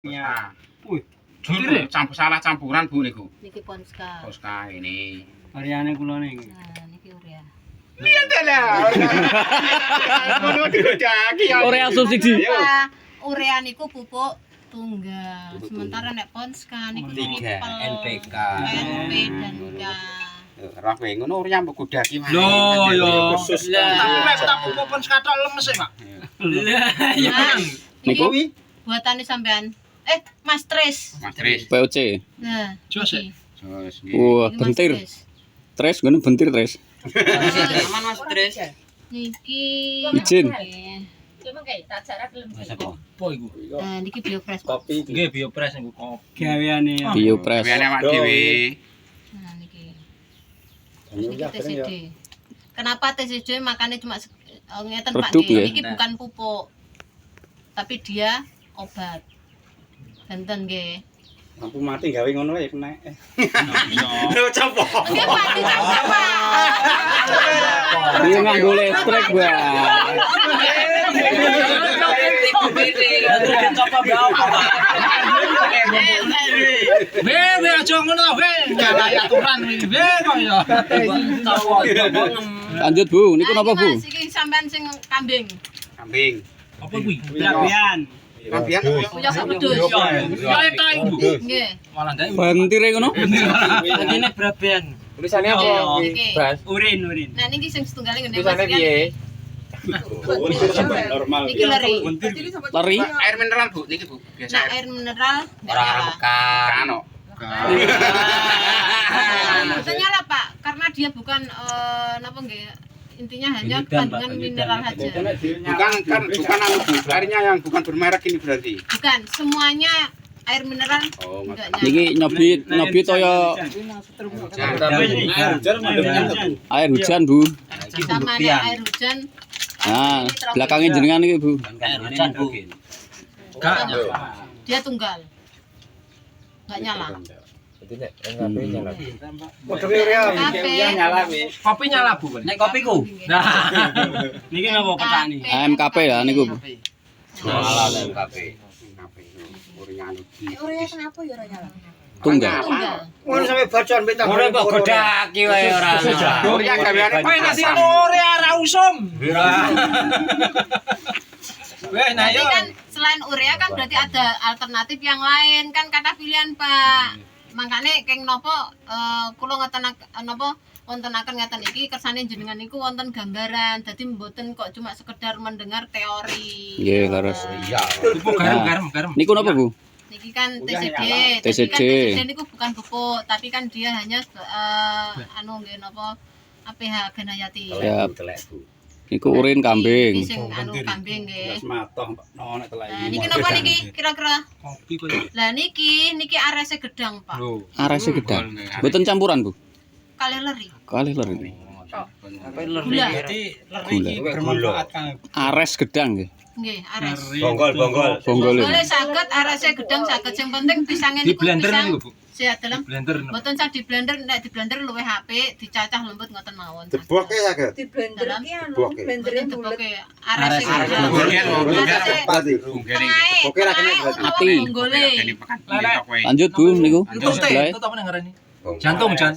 Ya. Wih, campur salah campuran Bu niku. Niki Ponska. Ponska ini. Variane kula niki. Nah, niki urea. Iya ta lah. Ngono didaki ya. Urea subsidi. Urea niku pupuk tunggal. Sementara nek Ponska niku tiga NPK. NP dan K. Roh kowe ngono urea mbok godaki wae. Lho yo. Khusus Tapi nek tak pupuk katok lemes e, Pak. Niku Buatane sampean. Mas Tris. Mas Tris. POC. Nah, Jos, niki. Jos Wah, Niki Mas bentir. Tris. Tres ngono bentir tres. Aman Mas Tris. Niki. Izin. Coba kayak tak jarak belum. Apa iku? Nah, niki Biopres. Nggih biopres niku kopi. Gaweane ya. Biopres. Gaweane awak dhewe. Nah, niki. Niki TCD. Kenapa TCD makanya cuma ngeten Pak Produk, nggih. ya? Niki bukan pupuk. Tapi dia obat. Benten nggih. Lampu mati gawe ngono ya kena. Lho coba. Nggih mati sampean, Pak. Dia nganggo listrik, Bang. Coba berapa, Pak? Be aja ngono, be. Nyalahi aturan iki, be kok ya. Lanjut, Bu. Niku napa, Bu? Mas, iki sampean sing kambing. Kambing. Apa kuwi? Gawean. Kambian Punya sak wedhus. Ya eta iku. Nggih. Malah ndak Bentire ngono. Ini braben. Tulisannya apa? Niki. Urin. Nah, niki sing setunggal ngene Tulisannya piye? Normal. Niki leri. Lari. air mineral Bu niki Bu. Biasa Nah, air mineral enggak Ora nyala. mekan. kano. Betul nyala, Pak, karena dia bukan napa nggih, intinya hanya kandungan mineral saja. Bukan anu Bu, airnya yang bukan bermerek ini berarti. Bukan, semuanya air mineral Oh, enggak nyala. Niki nyobi toyo air hujan, Bu. Sama ada air hujan. Nah, belakangnya jenengan iki, Bu. Hujan, Bu. Enggak. Dia tunggal. Enggak nyala. Jadi nek NKP nyala. Kafe. Kopi nyala, Bu. Nek kopiku. Nah, Niki napa petani? AMKP lah niku, Bu. nyala NKP. Urea kenapa ya ora nyala? Tunggal. Tunggal. Ngono sampe bacaan bintang. Ora kok godaki wae ora. Urea gaweane Kowe nasi ore ora usum. Weh, nah Tapi yo. kan selain urea kan berarti ada alternatif yang lain kan kata pilihan, Pak. Makanya keng nopo kula ngoten napa wontenaken ngeten iki kersane jenengan niku wonten gambaran. Dadi mboten kok cuma sekedar mendengar teori. Nggih, leres. Iya. Pupuk garam. Niku napa, Bu? Niki kan TCD. TCD. Tapi kan TCD niku bukan pupuk, tapi kan dia hanya anu nggih napa APH Ganayati. Siap. Niku urin Niki kambing. sing anu kambing nggih. Matoh nek telek. Nah, niki napa niki kira-kira? Kopi kok. Lah niki arese gedang, Pak. Arese gedang. Mboten campuran, Bu. Kalih leri. Kalih leri. Gula. Berarti leri iki bermanfaat kang. Ares gedang nggih. Nggih, ares. Bonggol. Bonggol. Boleh saged arese gedang saged sing penting pisangnya Di niku blender pisang. niku, Bu. Sehat dalam. Blender. Mboten sak di blender, nek di blender luwih apik, dicacah lembut ngoten mawon. Deboke saged. Di blender Dalam. ki anu, Deboke. blendernya Mboten bulet. deboke arese gedang. Arese. Berarti Tengahe, Oke, lah, kena tengahe berarti. Ati. bonggole. Lanjut, Bu, niku. Itu Sebelah. teh, itu apa ngarani? Jantung pisang.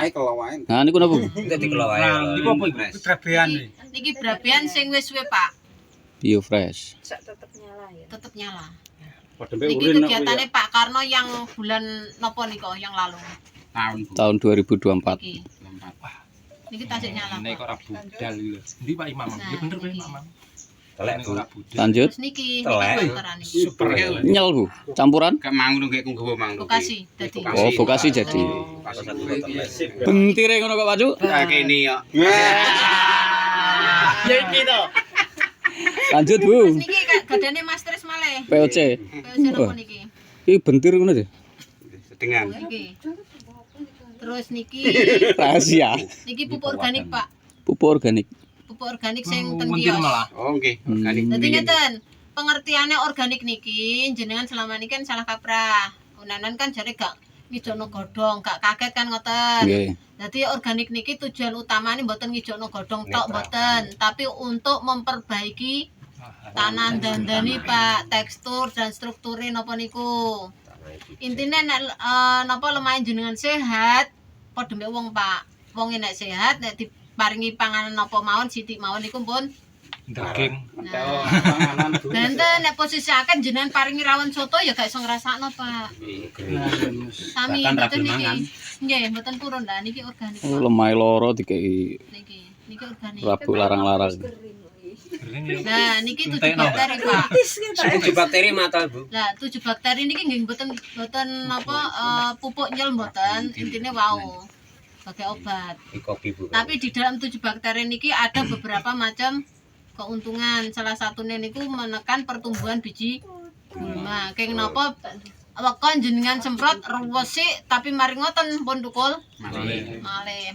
Kelowae. Nah, niku napa, Bu? Dadi kelowae. Iku apa iku, Mas? Gawean iki. Niki brabian sing wis suwe, Pak, Biofresh. Sak tetep nyala ya. tetep nyala. Padha Niki kegiatannya Pak Karno yang bulan nopo niko yang lalu. Tahun 2024. Niki. Niki tasik nyala. Nek Pak. ora budal iki lho. Endi Pak Imam? Ya bener kowe Imam. Telek, Bu. Ora budal. Lanjut. Terus niki Telek. dokteran niki. Super. Nyel, Bu. Campuran. Gak mau nunggu nggawa mang. Vokasi dadi. Oh, vokasi jadi. Bentire ngono kok, Pak Cuk. Kayak kene ya. Ya iki to. Lanjut, Bu. Terus niki gadane Mas Tris malih. POC. POC nopo niki? Iki bentir ngono deh. Sedengan. Niki. Terus niki Rahasia. niki pupuk organik, Pak. Pupuk organik. Pupuk organik sing ten Wentir kios. malah. Oh nggih, organik. Dadi ngeten, pengertiannya organik niki jenengan selama ini kan salah kaprah. Unanan kan jare gak ngijokno godhong, gak kaget kan ngoten. Nggih. Jadi organik niki tujuan utamanya mboten ngijokno godhong tok mboten, tapi untuk memperbaiki tanah dandani Pak, tekstur dan strukturnya napa niku. Intine nek napa lumayan jenengan sehat, padha mbek wong Pak. Wong nek sehat nek diparingi panganan napa mawon sithik mawon niku pun Daging. Nah, panganan dulu. Benten nek posisiaken jenengan paringi rawon soto ya gak iso ngrasakno Pak. Sami Bahkan mboten rapi mangan. niki. Nggih, mboten purun dah niki organik. Oh, lemah loro dikei Niki organik. Rabu larang-larang. Nah, niki 7 bakteri Pak. 7 bakteri mata Bu. Lah 7 bakteri niki nggih mboten napa pupuk nyel mboten, intine wau. Sebagai obat. Di kopi Bu. Tapi di dalam 7 bakteri niki ada beberapa macam keuntungan. Salah satunya niku menekan pertumbuhan biji gulma. Keng napa wekon jenengan semprot resik tapi mari ngoten pun tukul malih.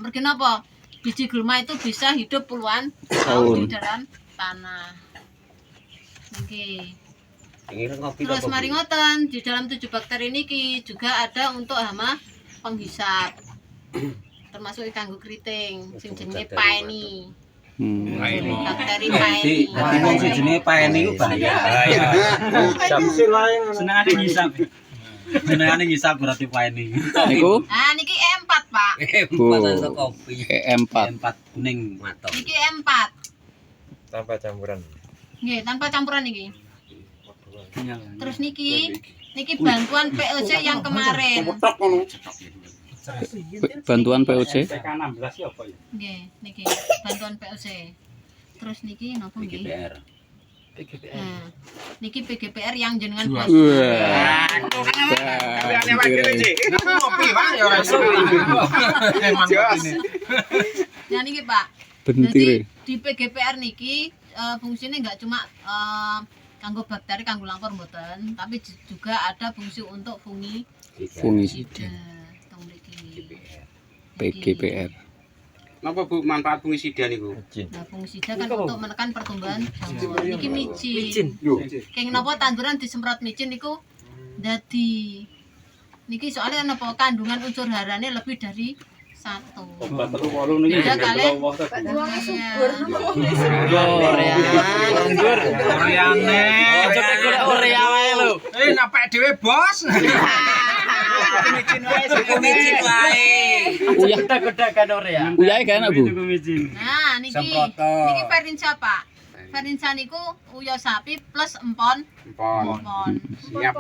Mergi napa? Biji gulma itu bisa hidup puluhan tahun di dalam tanah. Niki. Terus mari ngoten di dalam 7 bakteri niki juga ada untuk hama penghisap. Termasuk kanggo kriting sing jenenge paeni. Bakteri paeni. Wong sing jenenge paeni ku bahaya. Senengane ngisap. Senengane ngisap berarti paeni. Niku Ah niki E4 Pak. Pasal kopi. E4. Empat kuning. Matang. Niki E4. Tanpa campuran. Nggih, tanpa campuran niki. Terus niki bantuan POC yang kemarin. Tok ngono. Bantuan POC. PK16 ya apa ya? Nggih, niki bantuan POC. Terus niki napa nggih? Nah, niki PGPR yang jenengan buat. Wah. Kaliane wae iki. Kopi Pak ya ora iso. Jos. Nah niki Pak. Bentir. Jadi di PGPR niki fungsinya nggak cuma kanggo bakteri, kanggo lampor mboten, tapi juga ada fungsi untuk Fungisida. tong mriki. PGPR. Napa Bu manfaat fungisida niku? Nah, fungisida kan untuk menekan pertumbuhan jamur. Niki micin. Yo. Keng napa tanduran disemprot micin niku dadi niki soalnya napa kandungan unsur harane lebih dari 1. Obat telu 8 niki. Beda kali. Oreane. Aja golek Orea wae lho. Napek dhewe bos. Micin wae. Uyah. Gede-gedekan Orea. Uyahe gak enak, Bu. Nah, niki Semprotan. niki Perinsa, Pak. Perinsa niku uya sapi plus empon. Empon. Empon. Siap.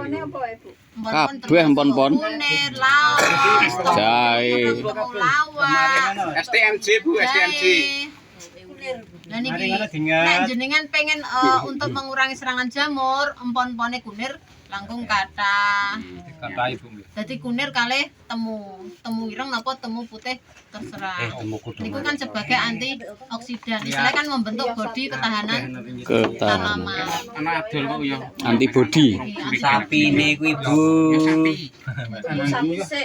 Kabeh empon-empon. Kunir, laos, Jahe. lawar. STMJ Bu, STMJ. Nah niki Mari ngono nek dingat. jenengan pengen untuk mengurangi serangan jamur, empon-empone kunir langkung kathah. Kata ibu. Dadi kunir kalih temu ireng napa temu putih terserah. Niku kan sebagai antioksidan. Istilahnya kan membentuk bodi ketahanan Ketahanan. tanaman. Anak adol kok ya. Antibody. Sapi ini ku Ibu.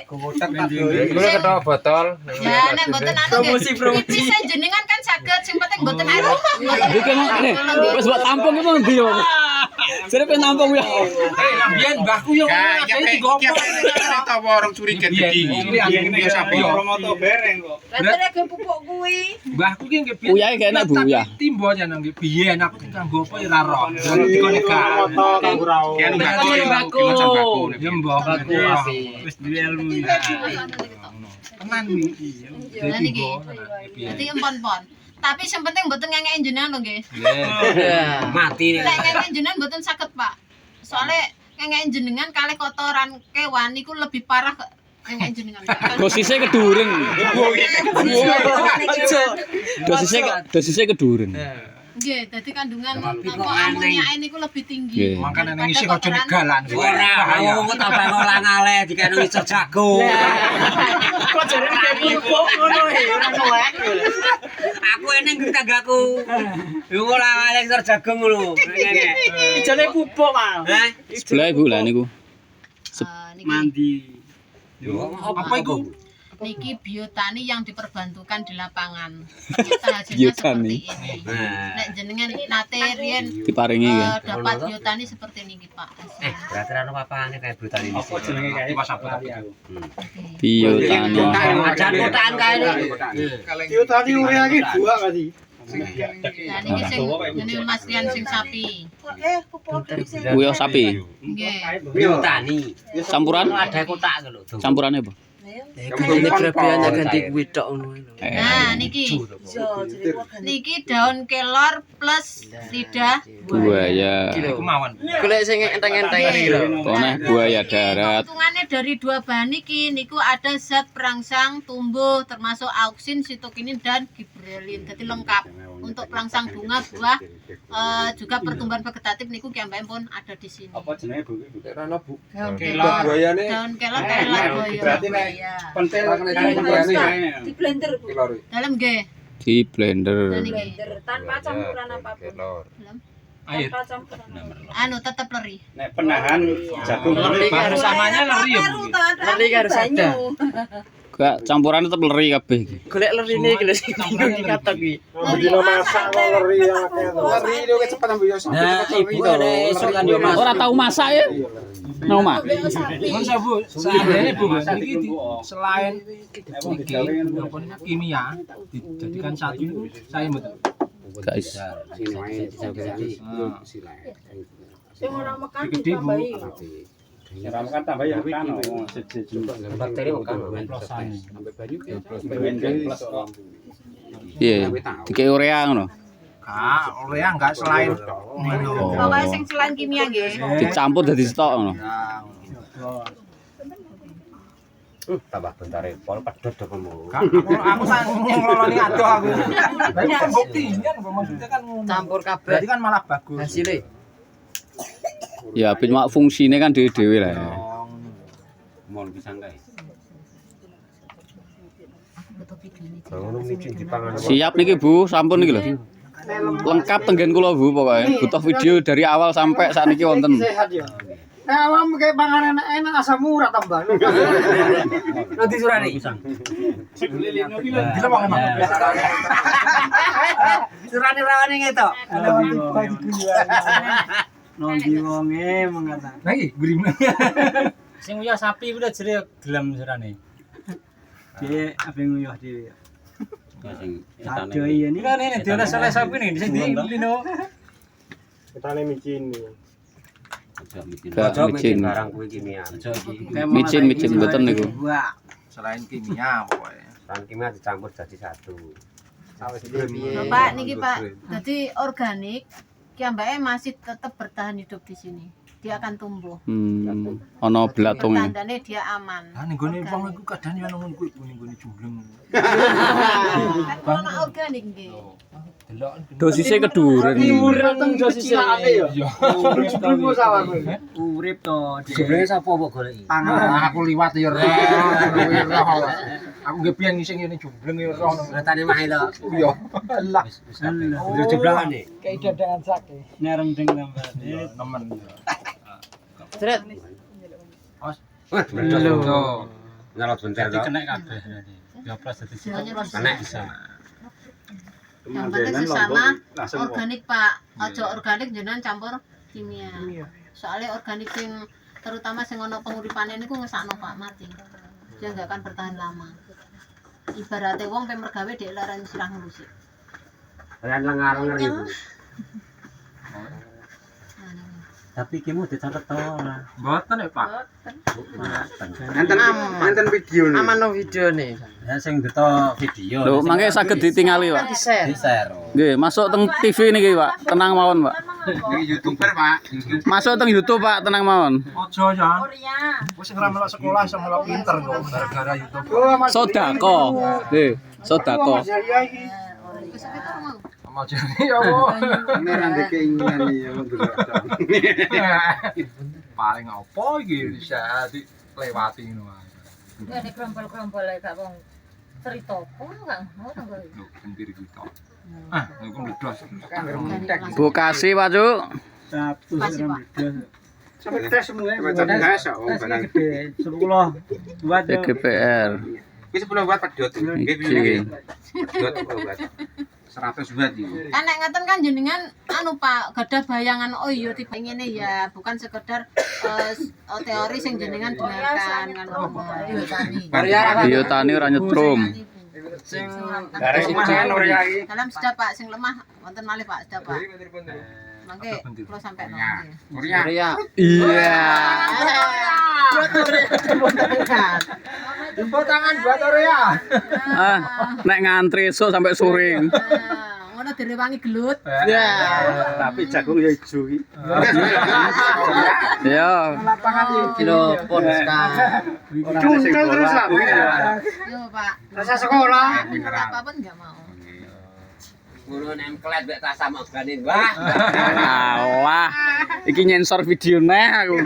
Kulo ketawa botol. Ya nek mboten anu nggih. Bisa jenengan kan saged sing penting mboten air. Iki mau wis buat tampung itu ndi yo. Sire pengen nampung ya. Biyen mbahku yo ngono Kayak ada iki digopo. cerita warung curiga gede. Iya sapi. Promoto bereng kok. Mbahku ki nggih biyen. Uyahe gak enak, Bu, uyah. Timbo jan nggih biyen aku kanggo apa ya ora roh. Dikonekan. Kian mbako ya macam mbako. Ya mbah aku Wis duwe ilmu. tenan iki. Lah niki. Dadi empon-empon. Tapi sing penting mboten ngengeki jenengan lho nggih. Mati nek. Nek ngengeki jenengan mboten saged, Pak. Soale ngengeki jenengan kalih kotoran kewan niku lebih parah ngengeki jenengan. Dosisnya keduren. Dosisnya keduren. Nggih, dadi kandungan amonia niku lebih tinggi. Nggih. Makane ning isih aja negalan. Ora, wong kok tambah ngolah ngaleh dikene iso jago. Kok jarene pupuk ngono ora nolak. Aku eneng tetanggaku. Yo ngolah ngaleh iso jago ngono. Ijane pupuk, Mas. Hah? Sebelah Ibu lah niku. Niki Mandi. Yo Apa iku? niki biotani yang diperbantukan di lapangan. Kita hasilnya Biotani. seperti ini. Nah. Nek jenengan nate riyen Diparingi ya. dapat biotani seperti niki, Pak. Berarti ana papane kayak brutal ini. Apa jenenge kae? Pas apa Lali aku. Biotani. Ajan kotaan kae. Biotani urea iki dua kali. Nah niki sing jenenge Mas Rian sing sapi. Kuyo sapi. Nggih. Tani. Campuran? Ada kotak lho. Campurannya apa? Ini kelebihannya ganti kuwi. Nah niki. Niki daun kelor plus lidah Buaya. Kemauan. Golek sing enteng-enteng iki lho. Toneh buaya darat. Keuntungannya dari dua bahan niki niku ada zat perangsang tumbuh termasuk auksin, sitokinin dan giberelin. Jadi lengkap untuk perangsang bunga, buah, juga pertumbuhan vegetatif niku kiambake pun ada di sini. Apa jenenge Bu? Rano Bu. Daun kelor, Buayane. daun kelor kelor boyo. Berarti nek pentil Di blender Bu. Dalam nggih. Di blender. Nah, niki. Blender tanpa campuran apapun. Dalam. Air. Tanpa campuran. Anu tetap leri. nek penahan jagung Bahan samanya lari ya. Leri harus ada. Gak campuran tetep leri kabeh iki. Golek lerine iki lho sing bingung dikatok iki. Dino masak leri Lari itu cepat ambil yo. Nah, ibu ada esuk kan yo Mas. Ora tau masak ya? Nang omah. Kan Bu, seandainya Bu, iki selain iki kimia dijadikan satu itu saya betul. Guys. Sini wae jadi Sing ora makan Gede, Bu. ditambahi. Ram kan tambah ya kan sejeje. Bakteri kok kan. Iya. Dikei urea ngono. Kak, urea enggak selain Pokoknya sing selain kimia nggih. Dicampur dadi stok ngono. Tambah bentar pol pedhot apa mau. Aku kan ngeloloni adoh aku. Tapi pembuktian maksudnya kan Campur kabeh. berarti kan malah bagus. Hasilnya Ya ben mak fungsine kan dhewe-dhewe lah. Mon pisang kae. Siap niki Bu, sampun niki lho. Lengkap tenggen kula Bu pokoke. Butuh video dari awal sampai saat niki wonten. awam kayak panganan enak asam murah tambah. Nanti surani. Gila banget emang. Surane rawane ngetok. Nondi wonge mengata. Lagi guring. Sing uyah sapi udah jere gelem surane. Dek ape nguyah dhewe. Aduh iya nih kan ini dia selesai sapi nih sing dilino. Ketane micin. Gak micin. Barang kuwi kimia. Micin mboten niku. Wah, selain kimia pokoknya. Bahan kimia dicampur jadi satu. Bapak niki Pak, jadi organik kiambake masih tetap bertahan hidup di sini. Dia akan tumbuh. Ono blatung. Tandane dia aman. Ah ning gone wong iku kadang yo ngono kuwi ning gone jumbleng. Kan ono organik nggih. Delok Dosisnya keduren. Teng josisane ya. Sebelum sawah kowe. urip to. Sebenarnya sapa kok goleki? Aku liwat yo roh. Aku nggih pian ngising ngene jumbleng yo roh. Ratane mah lho. Iya. Lah. Wis jeblangane. Kayak dadangan sake. Nerem ding tambane nemen. Sret. Lho. Nyalot bentar to. Kena kabeh berarti. Ya plus dadi Kena. Yang penting sesama organik Pak. Ojo organik jenengan campur kimia. Soalnya organik sing terutama sing ono penguripane niku ngesakno Pak mati. Dia enggak akan bertahan lama. Ibaratnya wong pe mergawe dhek laran sirah nglusik. Kalian lengar ngeri. Tapi kimu dicatet to ora? Mboten ya, Pak. Enten video nih. Aman no video nih. Ya sing beto video. Lho, mangke saged ditingali, Pak. Di-share. Nggih, masuk teng TV niki, Pak. Tenang mawon, Pak. Ini YouTuber, Pak. Masuk teng YouTube, Pak. Tenang mawon. Ojo ya. Wis ora melok sekolah iso melok pinter kok gara-gara YouTube. Sodako. Nggih, sodako. Wis ketok mau. Mau jadi ya, Bu. Beneran di keinginan nih yang Paling apa iki bisa dilewati ngono ae. Ya nek krompol-krompol gak wong cerita apa Kang? Mau tanggo. Lho, sendiri kita. Ah, iku mledos. Bu kasih, Pak Cuk. Pasti Pak. Sampai tes semua. Baca biasa, oh barang. 10 buat GPR. Ini 10 buat pedot. Nggih, Iki. pedot 10 buat. 100 buat iki. Kan nek ngaten kan jenengan anu Pak, gadah bayangan oh iya tiba ngene ya, bukan sekedar teori sing jenengan dengarkan kan. Biotani ora nyetrum. Sing Garek mangan ora ya iki. Dalam sedap Pak sing lemah wonten malih Pak sedap Pak. Mangke kula sampai nang. Korea. Iya. jemput tangan buat Orea. Ah, nek ngantri esuk sampai sore. Ngono direwangi gelut. Tapi jagung ya ijo iki. Ya. Lapangan Kilo pon sekarang. Cungkel terus lah. Yo Pak. Rasa sekolah. Apapun enggak mau. Ngono nempel mek tas sama gane, Mbah. Alah. Iki nyensor video neh aku.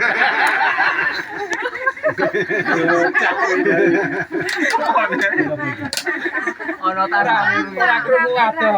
Ono tarang. Ora krungu ado.